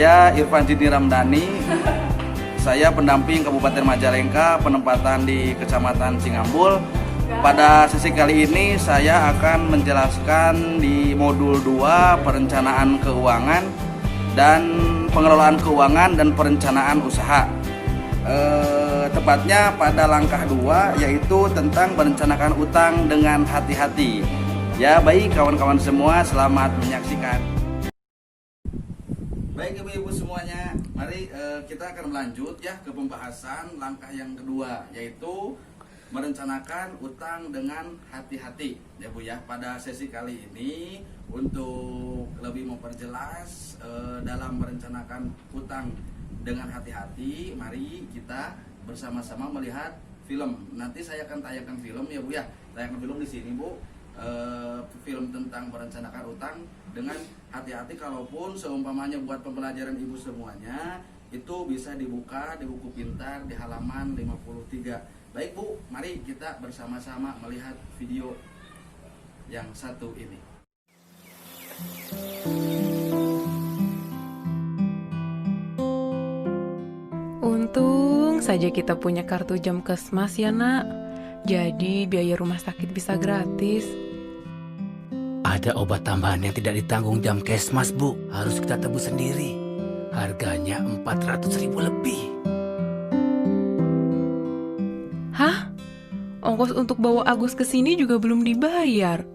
saya Irfan Jini Ramdhani. Saya pendamping Kabupaten Majalengka, penempatan di Kecamatan Cingambul. Pada sesi kali ini saya akan menjelaskan di modul 2 perencanaan keuangan dan pengelolaan keuangan dan perencanaan usaha. Tepatnya pada langkah 2 yaitu tentang merencanakan utang dengan hati-hati. Ya, baik kawan-kawan semua, selamat menyaksikan. Baik ibu-ibu semuanya, mari kita akan melanjut ya ke pembahasan langkah yang kedua, yaitu merencanakan utang dengan hati-hati ya Bu ya. Pada sesi kali ini untuk lebih memperjelas dalam merencanakan utang dengan hati-hati, mari kita bersama-sama melihat film. Nanti saya akan tayangkan film ya Bu ya, tayangkan film di sini Bu. Film tentang merencanakan utang dengan hati-hati. Kalaupun seumpamanya buat pembelajaran ibu semuanya itu bisa dibuka di buku pintar di halaman 53. Baik Bu, mari kita bersama-sama melihat video yang satu ini. Untung saja kita punya kartu Jamkesmas ya nak. Jadi biaya rumah sakit bisa gratis. Ada obat tambahan yang tidak ditanggung Jamkesmas, Bu. Harus kita tebus sendiri. Harganya 400.000 lebih. Hah? Ongkos untuk bawa Agus ke sini juga belum dibayar.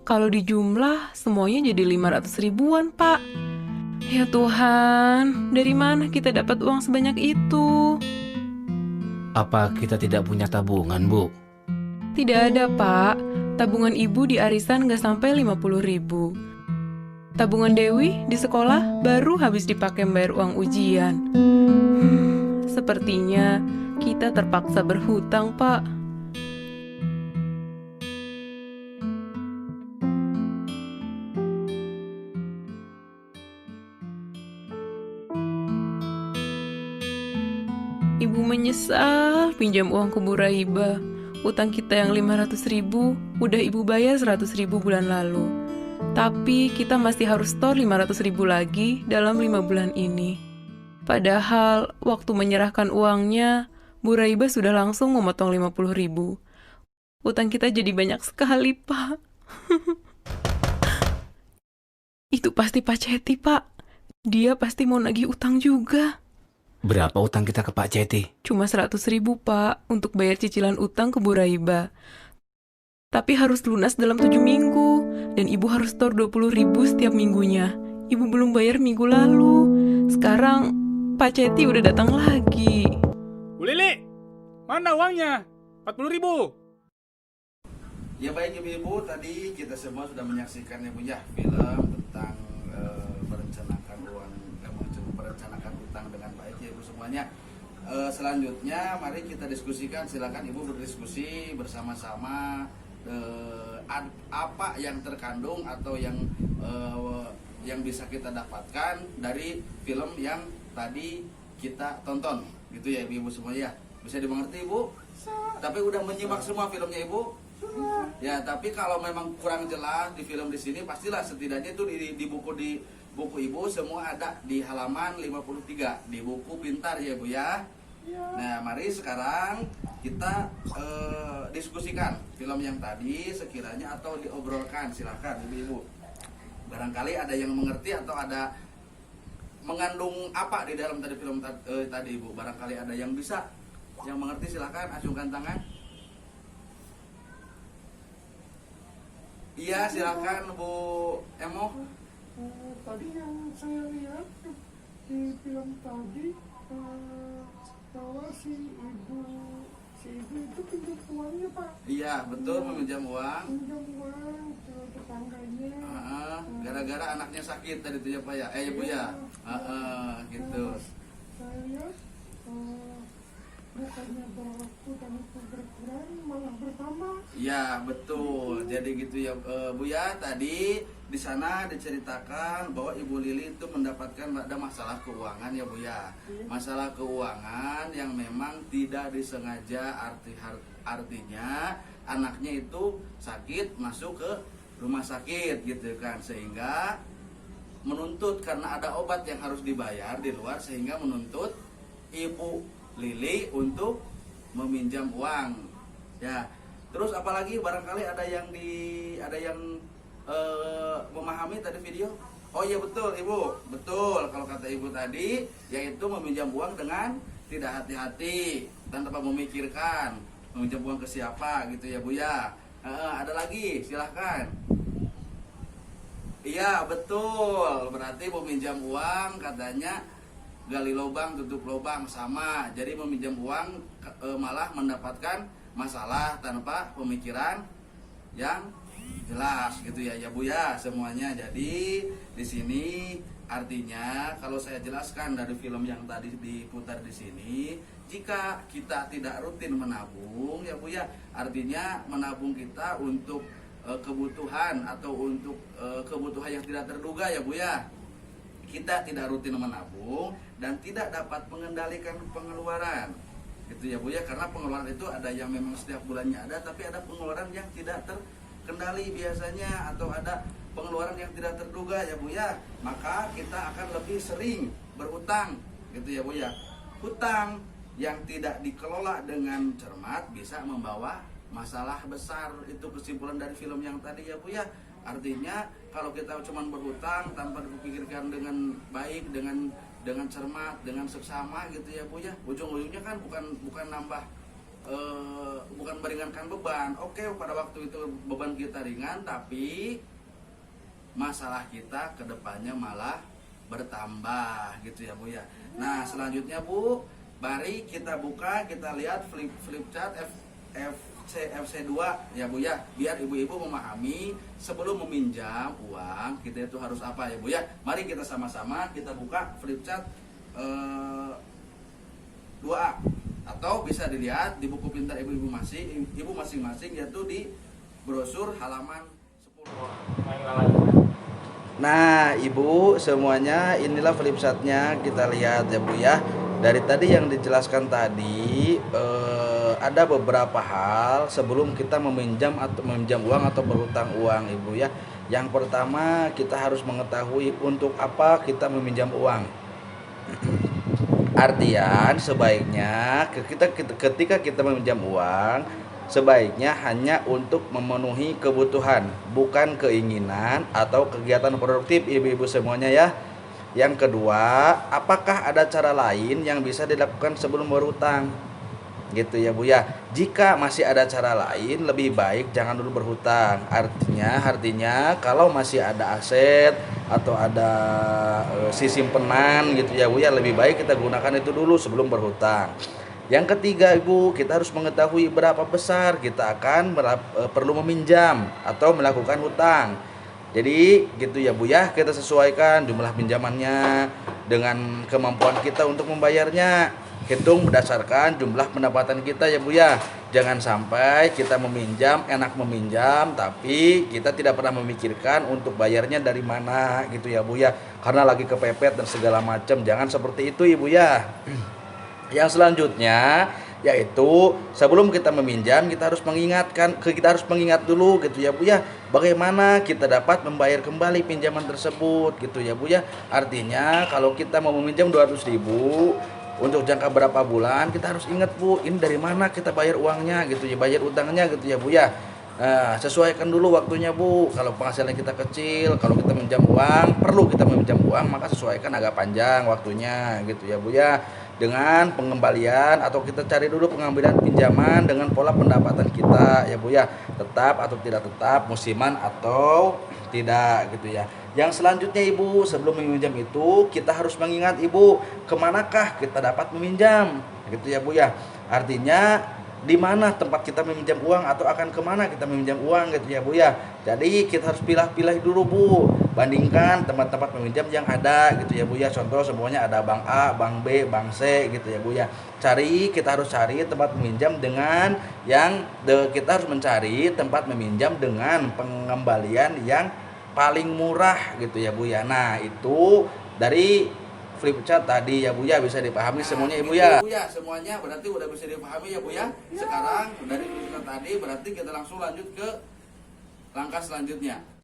Kalau dijumlah semuanya jadi 500 ribuan, Pak. Ya Tuhan, dari mana kita dapat uang sebanyak itu? Apa kita tidak punya tabungan, Bu? Tidak ada, Pak. Tabungan ibu di arisan nggak sampai 50 ribu. Tabungan Dewi di sekolah baru habis dipakai bayar uang ujian. Sepertinya kita terpaksa berhutang, Pak. Ibu menyesal pinjam uang ke Bu Raiba. Utang kita yang 500 ribu, udah ibu bayar 100 ribu bulan lalu. Tapi kita masih harus store 500 ribu lagi dalam 5 bulan ini. Padahal waktu menyerahkan uangnya, Bu Raiba sudah langsung memotong 50 ribu. Utang kita jadi banyak sekali, Pak. Itu pasti Pak Ceti, Pak. Dia pasti mau nagih utang juga. Berapa utang kita ke Pak Ceti? Cuma 100 ribu, Pak, untuk bayar cicilan utang ke Bu Raiba. Tapi harus lunas dalam 7 minggu, dan ibu harus store 20 ribu setiap minggunya. Ibu belum bayar minggu lalu. Sekarang Pak Ceti udah datang lagi. Bu Lili, mana uangnya? 40 ribu. Ya baik ibu-ibu, tadi kita semua sudah menyaksikan ya Bu ya, film tentang merencanakan utang dengan baik ya ibu semuanya. Selanjutnya mari kita diskusikan, silakan ibu berdiskusi bersama-sama apa yang terkandung atau yang bisa kita dapatkan dari film yang tadi kita tonton gitu ya ibu semuanya. Bisa dimengerti ibu? Tapi udah menyimak semua filmnya ibu? Ya, tapi kalau memang kurang jelas di film di sini, pastilah setidaknya itu di buku ibu semua ada di halaman 53 di buku pintar ya Bu ya. Nah, mari sekarang kita diskusikan film yang tadi sekiranya atau diobrolkan, silahkan ibu-ibu. Barangkali ada yang mengerti atau ada mengandung apa di dalam tadi film tadi ibu. Barangkali ada yang bisa, yang mengerti silahkan acungkan tangan. Iya, silakan Bu Emo. Tadi yang saya lihat di film tadi bahwa si ibu itu pinjam uangnya Pak. Iya betul, meminjam uang. Pinjam uang ke tetangganya. Gara-gara anaknya sakit tadi itu ya Pak ya, Bu ya. Gitu. Saya lihat bukannya berhutang itu berkurang malah bertambah. Iya betul. Jadi gitu ya Bu ya. Tadi di sana diceritakan bahwa Ibu Lili itu mendapatkan ada masalah keuangan ya Bu ya. Masalah keuangan yang memang tidak disengaja, artinya anaknya itu sakit masuk ke rumah sakit gitu kan, sehingga menuntut karena ada obat yang harus dibayar di luar sehingga menuntut Ibu Lili untuk meminjam uang. Ya. Terus apalagi barangkali ada yang memahami tadi video. Oh iya betul Ibu, betul kalau kata Ibu tadi, yaitu meminjam uang dengan tidak hati-hati dan tanpa memikirkan meminjam uang ke siapa gitu ya Bu ya. Ada lagi, silahkan. Iya betul, berarti meminjam uang katanya gali lubang tutup lubang sama. Jadi meminjam uang malah mendapatkan masalah tanpa pemikiran yang jelas gitu ya Bu ya semuanya. Jadi di sini artinya kalau saya jelaskan dari film yang tadi diputar di sini, jika kita tidak rutin menabung ya Bu ya, artinya menabung kita untuk kebutuhan atau untuk kebutuhan yang tidak terduga ya Bu ya. Kita tidak rutin menabung dan tidak dapat mengendalikan pengeluaran. Gitu ya Bu ya, karena pengeluaran itu ada yang memang setiap bulannya ada, tapi ada pengeluaran yang tidak terkendali biasanya, atau ada pengeluaran yang tidak terduga ya Bu ya. Maka kita akan lebih sering berutang gitu ya Bu ya. Hutang yang tidak dikelola dengan cermat bisa membawa masalah besar. Itu kesimpulan dari film yang tadi ya Bu ya. Artinya kalau kita cuma berhutang tanpa dipikirkan dengan baik, dengan cermat, dengan seksama gitu ya Bu ya, ujung-ujungnya kan bukan nambah bukan meringankan beban. Oke, pada waktu itu beban kita ringan, tapi masalah kita kedepannya malah bertambah gitu ya Bu ya. Nah selanjutnya Bu, mari kita buka, kita lihat flip chart FC2 ya Bu ya, biar ibu-ibu memahami sebelum meminjam uang kita itu harus apa ya Bu ya. Mari kita sama-sama kita buka flip chart 2A, atau bisa dilihat di buku pintar ibu masing-masing, yaitu di brosur halaman 10. Nah Ibu semuanya, inilah flip chartnya, kita lihat ya Bu ya. Dari tadi yang dijelaskan tadi ada beberapa hal sebelum kita meminjam uang atau berhutang uang Ibu ya. Yang pertama, kita harus mengetahui untuk apa kita meminjam uang. Artian sebaiknya ketika kita meminjam uang, sebaiknya hanya untuk memenuhi kebutuhan, bukan keinginan atau kegiatan produktif ibu-ibu semuanya ya. Yang kedua, apakah ada cara lain yang bisa dilakukan sebelum berhutang? Gitu ya Bu ya. Jika masih ada cara lain, lebih baik jangan dulu berhutang. Artinya kalau masih ada aset atau ada simpenan gitu ya Bu ya, lebih baik kita gunakan itu dulu sebelum berhutang. Yang ketiga Ibu, kita harus mengetahui berapa besar kita akan perlu meminjam atau melakukan hutang. Jadi gitu ya Bu ya, kita sesuaikan jumlah pinjamannya dengan kemampuan kita untuk membayarnya. Hitung berdasarkan jumlah pendapatan kita ya Bu ya. Jangan sampai kita meminjam, enak meminjam, tapi kita tidak pernah memikirkan untuk bayarnya dari mana gitu ya Bu ya. Karena lagi kepepet dan segala macam. Jangan seperti itu Ibu ya. Yang selanjutnya yaitu sebelum kita meminjam kita harus mengingat dulu gitu ya Bu ya, bagaimana kita dapat membayar kembali pinjaman tersebut gitu ya Bu ya. Artinya kalau kita mau meminjam 200.000 untuk jangka berapa bulan, kita harus ingat Bu, ini dari mana kita bayar uangnya gitu ya, bayar utangnya gitu ya Bu ya. Nah, sesuaikan dulu waktunya Bu. Kalau penghasilan kita kecil, kalau kita meminjam uang, perlu kita meminjam uang, maka sesuaikan agak panjang waktunya gitu ya Bu ya. Dengan pengembalian atau kita cari dulu pengambilan pinjaman dengan pola pendapatan kita ya Bu ya, tetap atau tidak tetap, musiman atau tidak gitu ya. Yang selanjutnya Ibu, sebelum meminjam itu kita harus mengingat Ibu, kemanakah kita dapat meminjam gitu ya Bu ya. Artinya di mana tempat kita meminjam uang atau akan kemana kita meminjam uang gitu ya Bu ya. Jadi kita harus pilih-pilih dulu Bu, bandingkan tempat-tempat meminjam yang ada gitu ya Bu ya. Contoh semuanya ada bank A, bank B, bank C gitu ya Bu ya. Kita harus cari tempat meminjam dengan kita harus mencari tempat meminjam dengan pengembalian yang paling murah gitu ya Bu ya. Nah itu dari flip chart tadi ya Bu ya, bisa dipahami semuanya Ibu ya. Bu ya, semuanya berarti udah bisa dipahami ya Bu ya. Sekarang dari flip chart tadi berarti kita langsung lanjut ke langkah selanjutnya.